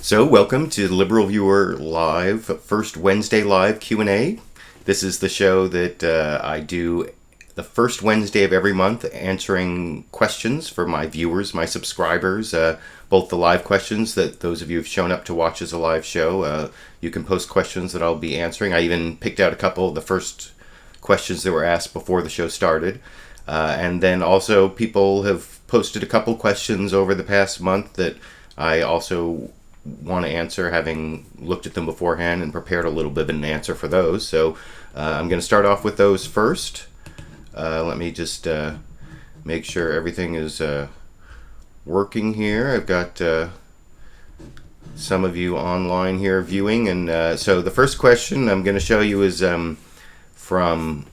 So welcome to LiberalViewer Live, first Wednesday live Q&A. This is the show that I do the first Wednesday of every month, answering questions for my viewers, my subscribers, both the live questions that those of you who've shown up to watch as a live show. You can post questions that I'll be answering. I even picked out a couple of the first questions that were asked before the show started. And then also people have posted a couple questions over the past month that I also want to answer, having looked at them beforehand and prepared a little bit of an answer for those. So I'm going to start off with those first. Let me just make sure everything is working here. I've got some of you online here viewing, and so the first question I'm going to show you is from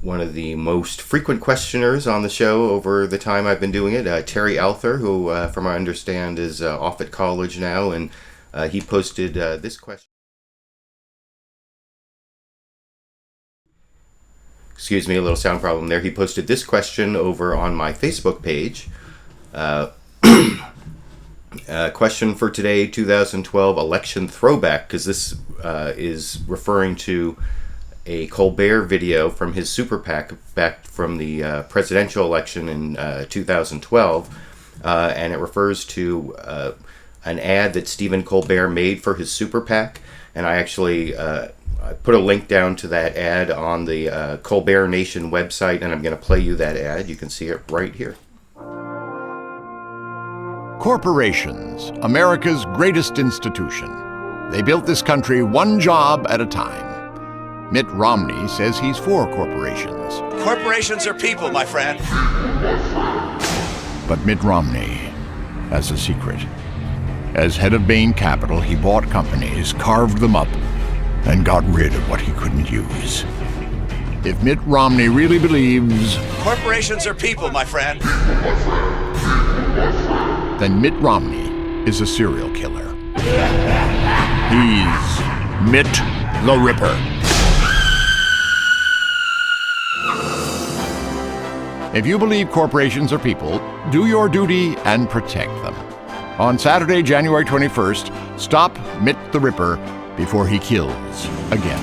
one of the most frequent questioners on the show over the time I've been doing it, Terry Alther, who, from what I understand, is off at college now, and he posted this question. Excuse me, a little sound problem there. He posted this question over on my Facebook page. Question for today, 2012 election throwback, because this is referring to a Colbert video from his super PAC back from the presidential election in 2012, and it refers to an ad that Stephen Colbert made for his super PAC, and I actually I put a link down to that ad on the Colbert Nation website, and I'm going to play you that ad. You can see it right here. Corporations, America's greatest institution. They built this country one job at a time. Mitt Romney says he's for corporations. Corporations are people, my friend. But Mitt Romney has a secret. As head of Bain Capital, he bought companies, carved them up, and got rid of what he couldn't use. If Mitt Romney really believes corporations are people, my friend, then Mitt Romney is a serial killer. He's Mitt the Ripper. If you believe corporations are people, do your duty and protect them. On Saturday, January 21st, stop Mitt the Ripper before he kills again.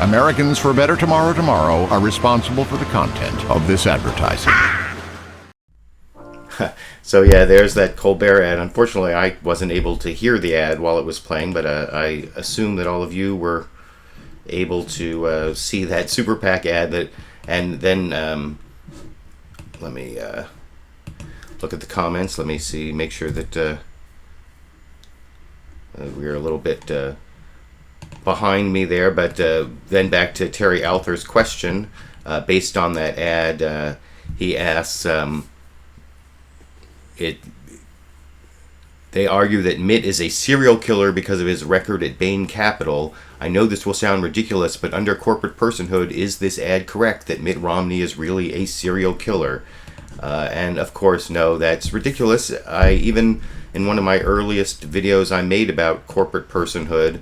Americans for a Better Tomorrow are responsible for the content of this advertising. So yeah, there's that Colbert ad. Unfortunately, I wasn't able to hear the ad while it was playing, but I assume that all of you were able to see that super PAC ad. And then let me look at the comments. Let me see, make sure that we're a little bit behind me there. But then back to Terry Alther's question, based on that ad, he asks, they argue that Mitt is a serial killer because of his record at Bain Capital. I know this will sound ridiculous, but under corporate personhood, is this ad correct that Mitt Romney is really a serial killer? And of course, no, that's ridiculous. Even in one of my earliest videos I made about corporate personhood,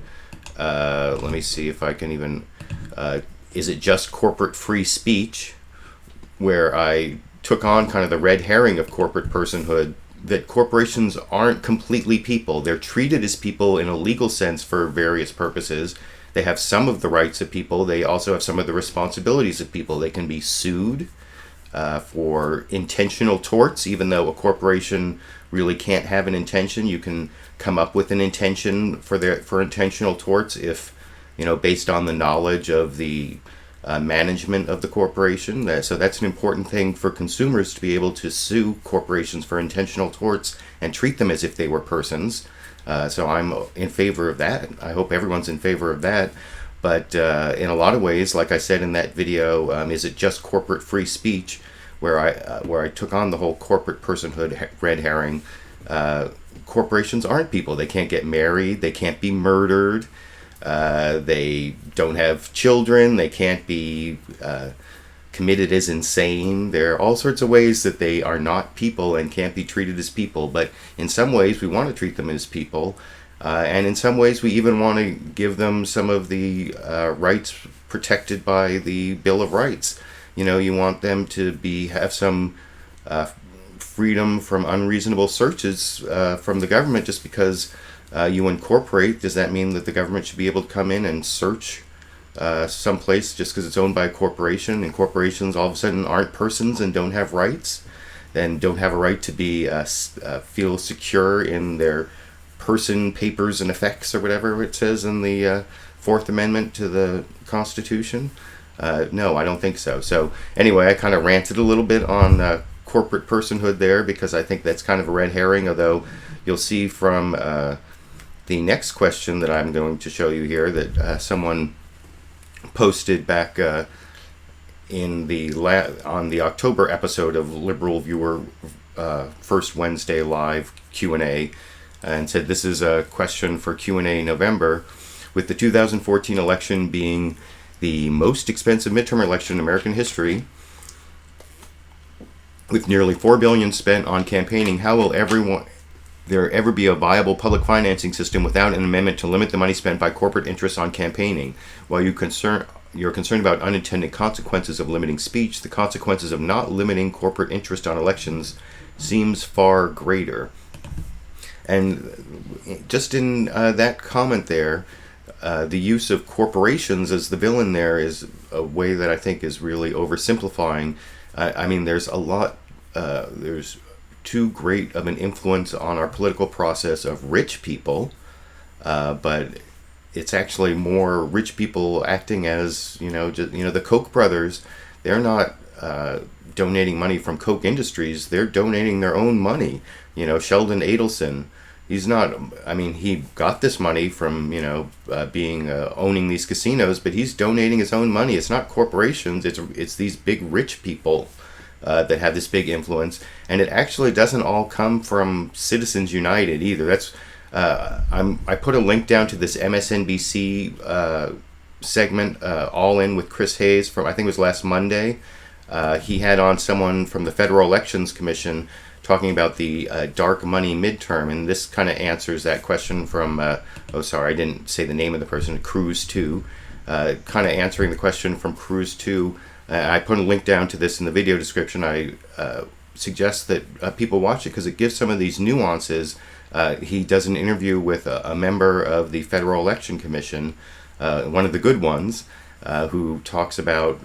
let me see if I can even, is it just corporate free speech, where I took on kind of the red herring of corporate personhood, that corporations aren't completely people. They're treated as people in a legal sense for various purposes. They have some of the rights of people. They also have some of the responsibilities of people. They can be sued for intentional torts, even though a corporation really can't have an intention. You can come up with an intention for intentional torts if, based on the knowledge of the management of the corporation. So that's an important thing for consumers, to be able to sue corporations for intentional torts and treat them as if they were persons. So I'm in favor of that. I hope everyone's in favor of that. But in a lot of ways, like I said in that video, is it just corporate free speech, where I took on the whole corporate personhood red herring. Corporations aren't people. They can't get married. They can't be murdered. They don't have children. They can't be committed as insane. There are all sorts of ways that they are not people and can't be treated as people. But in some ways, we want to treat them as people. And in some ways, we even want to give them some of the rights protected by the Bill of Rights. You want them to have some freedom from unreasonable searches from the government, just because You incorporate, does that mean that the government should be able to come in and search someplace just because it's owned by a corporation, and corporations all of a sudden aren't persons and don't have rights, and don't have a right to be feel secure in their person, papers, and effects, or whatever it says in the Fourth Amendment to the Constitution? No, I don't think so. So anyway, I kind of ranted a little bit on corporate personhood there, because I think that's kind of a red herring, although you'll see from the next question that I'm going to show you here that someone posted back on the October episode of LiberalViewer First Wednesday Live Q&A, and said this is a question for Q&A November. With the 2014 election being the most expensive midterm election in American history, with nearly $4 billion spent on campaigning, how will there ever be a viable public financing system without an amendment to limit the money spent by corporate interests on campaigning? While you're concerned about unintended consequences of limiting speech, the consequences of not limiting corporate interest on elections seems far greater. And just in that comment there, the use of corporations as the villain there is a way that I think is really oversimplifying. I mean, there's too great of an influence on our political process of rich people, but it's actually more rich people acting as, the Koch brothers. They're not donating money from Koch Industries. They're donating their own money. Sheldon Adelson, he's not, he got this money from, owning these casinos, but he's donating his own money. It's not corporations. It's these big rich people that have this big influence, and it actually doesn't all come from Citizens United either. That's I put a link down to this MSNBC segment, All In with Chris Hayes, from I think it was last Monday. He had on someone from the Federal Elections Commission talking about the dark money midterm, and this kind of answers that question from I didn't say the name of the person, Cruz 2, kind of answering the question from Cruz 2. I put a link down to this in the video description. I suggest that people watch it because it gives some of these nuances. He does an interview with a member of the Federal Election Commission, one of the good ones, who talks about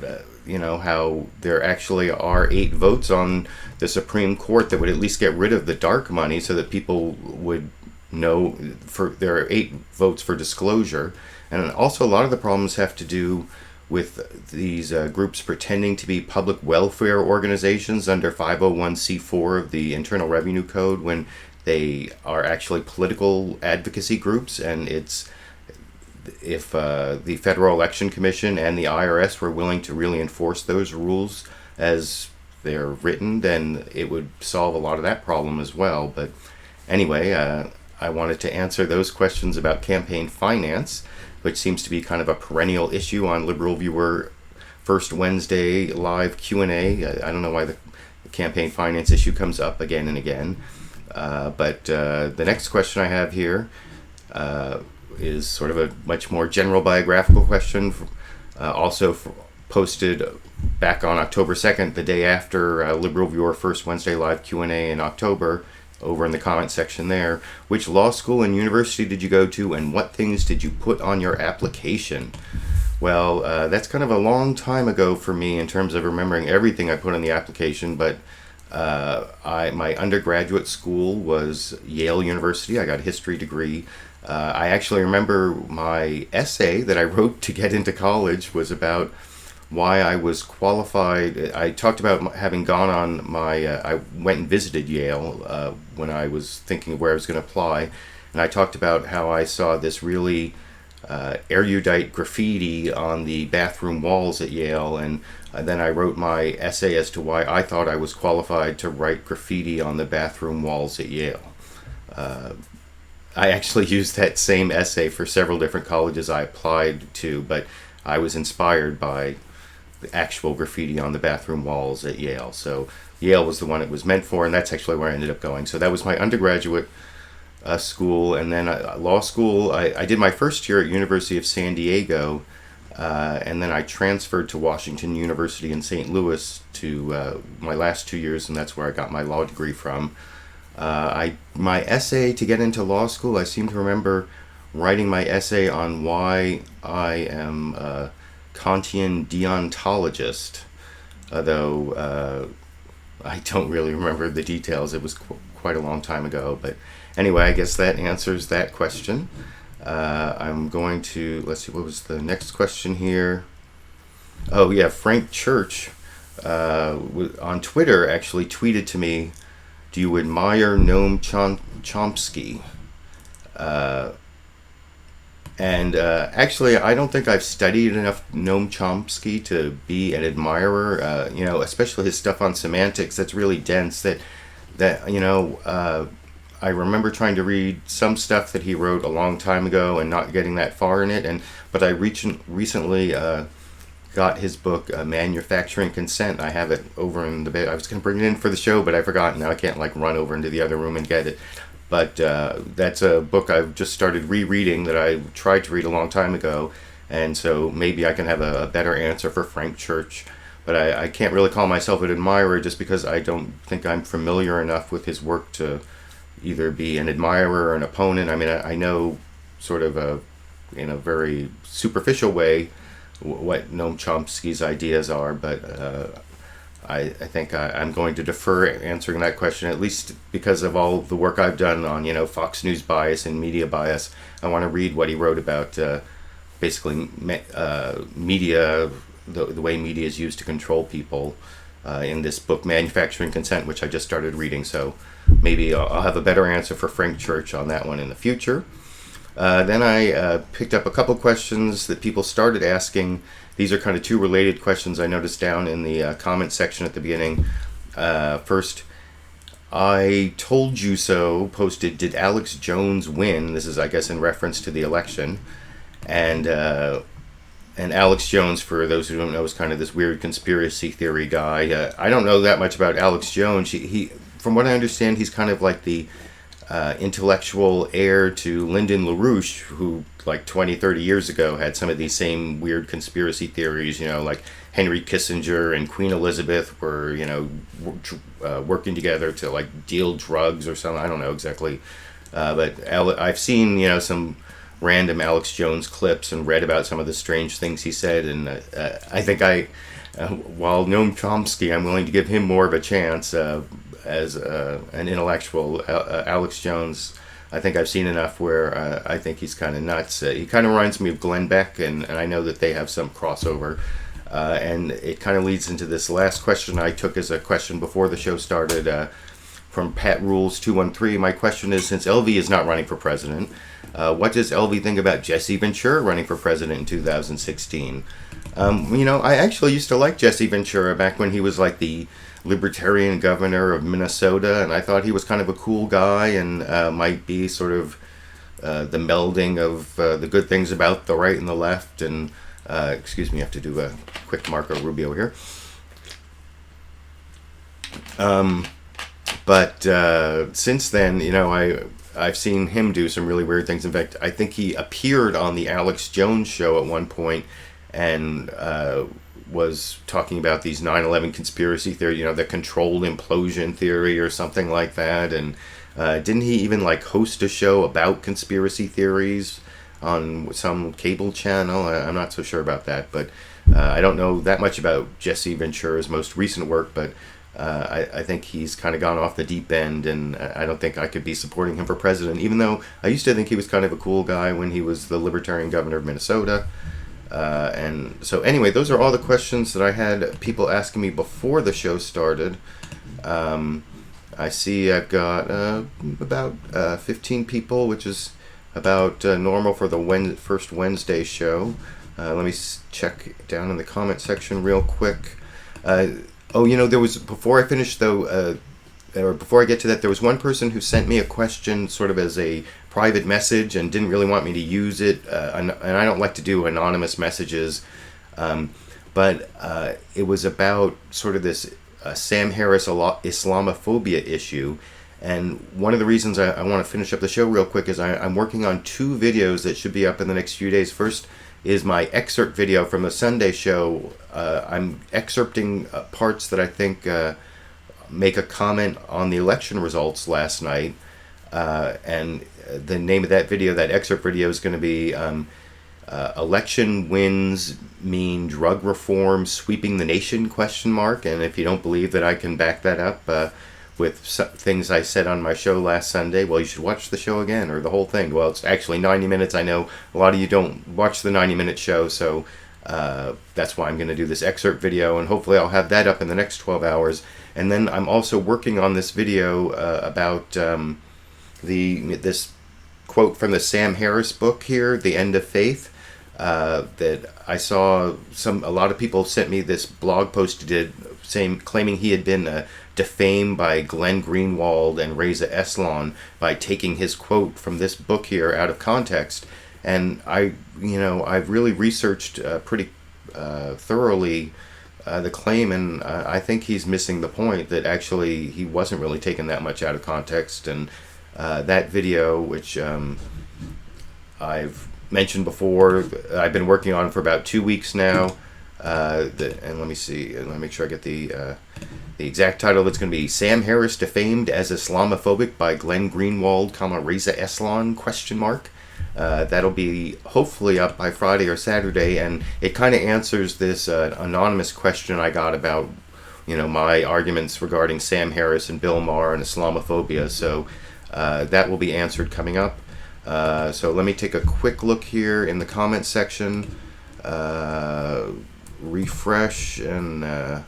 how there actually are 8 votes on the Supreme Court that would at least get rid of the dark money, so that people would know there are 8 votes for disclosure. And also a lot of the problems have to do with these groups pretending to be public welfare organizations under 501c4 of the Internal Revenue Code, when they are actually political advocacy groups. And if the Federal Election Commission and the IRS were willing to really enforce those rules as they're written, then it would solve a lot of that problem as well. But anyway, I wanted to answer those questions about campaign finance, which seems to be kind of a perennial issue on LiberalViewer First Wednesday Live Q&A. I don't know why the campaign finance issue comes up again and again. But the next question I have here is sort of a much more general biographical question, also posted back on October 2nd, the day after LiberalViewer First Wednesday Live Q&A in October, over in the comment section there. Which law school and university did you go to, and what things did you put on your application? Well, that's kind of a long time ago for me in terms of remembering everything I put on the application, but my undergraduate school was Yale University. I got a history degree. I actually remember my essay that I wrote to get into college was about why I was qualified. I talked about having gone on I went and visited Yale when I was thinking of where I was going to apply, and I talked about how I saw this really erudite graffiti on the bathroom walls at Yale, and then I wrote my essay as to why I thought I was qualified to write graffiti on the bathroom walls at Yale. I actually used that same essay for several different colleges I applied to, but I was inspired by the actual graffiti on the bathroom walls at Yale. So Yale was the one it was meant for, and that's actually where I ended up going. So that was my undergraduate school. And then law school, I did my first year at University of San Diego, and then I transferred to Washington University in St. Louis to my last 2 years, and that's where I got my law degree from. My essay to get into law school, I seem to remember writing my essay on why I am a Kantian deontologist, although I don't really remember the details. It was quite a long time ago. But anyway, I guess that answers that question. I'm going to, let's see, what was the next question here? Oh, yeah, Frank Church on Twitter actually tweeted to me, "Do you admire Noam Chomsky?" And actually, I don't think I've studied enough Noam Chomsky to be an admirer. Especially his stuff on semantics. That's really dense. I remember trying to read some stuff that he wrote a long time ago and not getting that far in it. But I recently got his book, Manufacturing Consent. I have it over in the bed. I was going to bring it in for the show, but I forgot. Now I can't run over into the other room and get it. But that's a book I've just started rereading that I tried to read a long time ago, and so maybe I can have a better answer for Frank Church. But I can't really call myself an admirer just because I don't think I'm familiar enough with his work to either be an admirer or an opponent. I mean, I know sort of in a very superficial way what Noam Chomsky's ideas are, but I think I'm going to defer answering that question, at least because of all the work I've done on, Fox News bias and media bias. I want to read what he wrote about basically media, the way media is used to control people in this book, Manufacturing Consent, which I just started reading. So maybe I'll have a better answer for Frank Church on that one in the future. Then I picked up a couple questions that people started asking. These are kind of two related questions I noticed down in the comment section at the beginning. First, I told you so posted, "Did Alex Jones win?" This is, I guess, in reference to the election. And Alex Jones, for those who don't know, is kind of this weird conspiracy theory guy. I don't know that much about Alex Jones. He from what I understand, he's kind of like the intellectual heir to Lyndon LaRouche, who 20, 30 years ago had some of these same weird conspiracy theories, like Henry Kissinger and Queen Elizabeth were, working together to deal drugs or something. I don't know exactly. But I've seen, some random Alex Jones clips and read about some of the strange things he said. And I think while Noam Chomsky, I'm willing to give him more of a chance as an intellectual. Alex Jones, I think I've seen enough where I think he's kind of nuts. He kind of reminds me of Glenn Beck, and I know that they have some crossover. And it kind of leads into this last question I took as a question before the show started from Pat Rules 213. My question is, since LV is not running for president, what does LV think about Jesse Ventura running for president in 2016? I actually used to like Jesse Ventura back when he was the libertarian governor of Minnesota, and I thought he was kind of a cool guy and might be sort of the melding of the good things about the right and the left. And excuse me, I have to do a quick Marco Rubio here. But since then, I've seen him do some really weird things. In fact, I think he appeared on the Alex Jones show at one point and was talking about these 9/11 conspiracy theory, the controlled implosion theory or something like that. And didn't he even host a show about conspiracy theories on some cable channel? I'm not so sure about that, but I don't know that much about Jesse Ventura's most recent work, but I think he's kind of gone off the deep end, and I don't think I could be supporting him for president, even though I used to think he was kind of a cool guy when he was the libertarian governor of Minnesota. And so anyway, those are all the questions that I had people asking me before the show started. I see I've got about 15 people, which is about normal for the first Wednesday show. Let me check down in the comment section real quick. There was, before I finish though, or before I get to that, there was one person who sent me a question sort of as a private message and didn't really want me to use it, and I don't like to do anonymous messages, but it was about sort of this Sam Harris Islamophobia issue. And one of the reasons I want to finish up the show real quick is I'm working on 2 videos that should be up in the next few days. First is my excerpt video from the Sunday show. I'm excerpting parts that I think make a comment on the election results last night, and the name of that video, that excerpt video, is going to be election wins mean drug reform sweeping the nation, ? And if you don't believe that I can back that up with things I said on my show last Sunday, well, you should watch the show again, or the whole thing. Well, it's actually 90 minutes. I know a lot of you don't watch the 90-minute show, so that's why I'm going to do this excerpt video, and hopefully I'll have that up in the next 12 hours. And then I'm also working on this video about this quote from the Sam Harris book here, The End of Faith, that I saw a lot of people sent me this blog post he did claiming he had been defamed by Glenn Greenwald and Reza Eslan by taking his quote from this book here out of context. And I've really researched pretty thoroughly the claim, and I think he's missing the point, that actually he wasn't really taken that much out of context. And that video, which I've mentioned before, I've been working on for about 2 weeks now. And let me see, let me make sure I get the exact title. It's going to be Sam Harris Defamed as Islamophobic by Glenn Greenwald, Reza Eslan, ? That'll be hopefully up by Friday or Saturday, and it kind of answers this anonymous question I got about, my arguments regarding Sam Harris and Bill Maher and Islamophobia. So that will be answered coming up. So let me take a quick look here in the comments section, refresh, and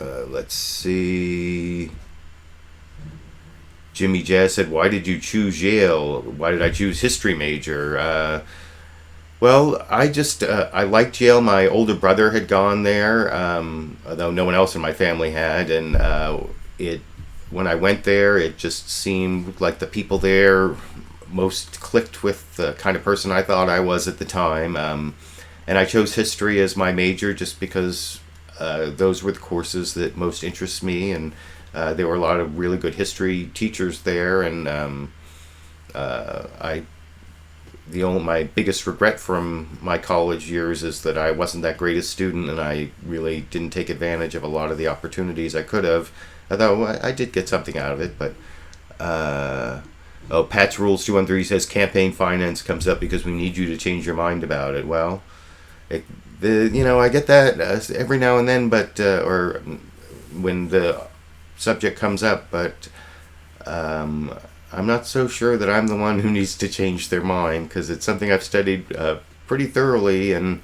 let's see. Jimmy Jazz said, "Why did you choose Yale? Why did I choose history major?" Well, I liked Yale. My older brother had gone there, although no one else in my family had. And when I went there, it just seemed like the people there most clicked with the kind of person I thought I was at the time. And I chose history as my major just because those were the courses that most interest me, and there were a lot of really good history teachers there. And my biggest regret from my college years is that I wasn't that great a student, and I really didn't take advantage of a lot of the opportunities I could have, although I did get something out of it. But Pat's Rules 213 says campaign finance comes up because we need you to change your mind about it. Well, I get that every now and then, but or when the subject comes up, but I'm not so sure that I'm the one who needs to change their mind, because it's something I've studied pretty thoroughly, and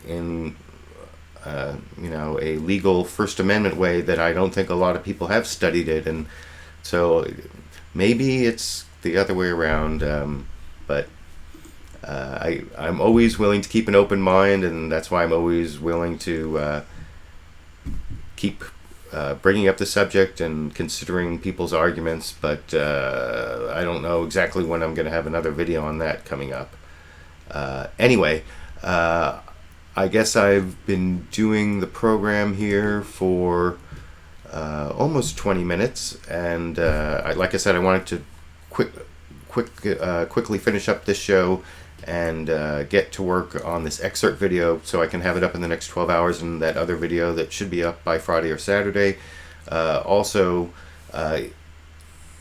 in a legal First Amendment way that I don't think a lot of people have studied it. And so maybe it's the other way around, but I'm always willing to keep an open mind, and that's why I'm always willing to keep bringing up the subject and considering people's arguments. But I don't know exactly when I'm going to have another video on that coming up. Anyway, I guess I've been doing the program here for almost 20 minutes, and like I said, I wanted to quickly finish up this show and get to work on this excerpt video so I can have it up in the next 12 hours, and that other video that should be up by Friday or Saturday. Also,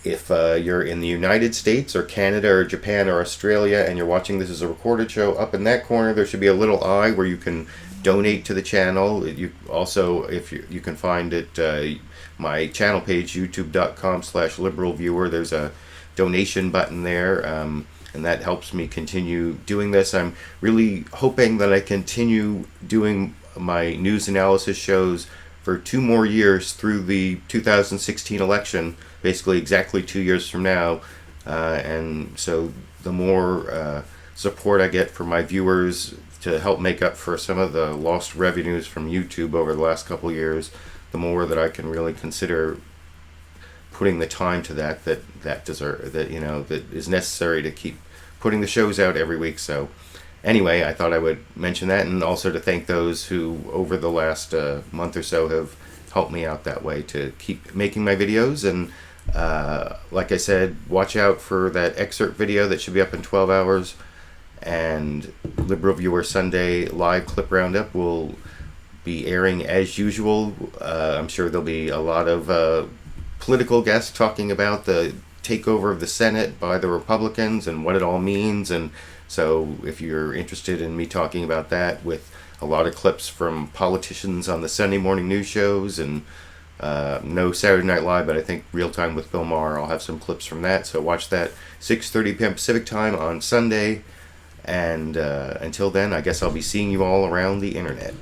if you're in the United States or Canada or Japan or Australia and you're watching this as a recorded show, up in that corner there should be a little eye where you can donate to the channel. You also, if you can find it, my channel page, youtube.com/LiberalViewer, there's a donation button there. And that helps me continue doing this. I'm really hoping that I continue doing my news analysis shows for 2 more years through the 2016 election, basically exactly 2 years from now. And so the more support I get from my viewers to help make up for some of the lost revenues from YouTube over the last couple of years, the more that I can really consider putting the time to that is necessary to keep putting the shows out every week. So anyway, I thought I would mention that, and also to thank those who over the last month or so have helped me out that way to keep making my videos. And like I said, watch out for that excerpt video that should be up in 12 hours, and LiberalViewer Sunday live clip roundup will be airing as usual. I'm sure there'll be a lot of political guests talking about the takeover of the Senate by the Republicans and what it all means. And so if you're interested in me talking about that, with a lot of clips from politicians on the Sunday morning news shows, and no Saturday Night Live, but I think Real Time with Bill Maher, I'll have some clips from that. So watch that 6:30 p.m. Pacific time on Sunday. And until then, I guess I'll be seeing you all around the internet.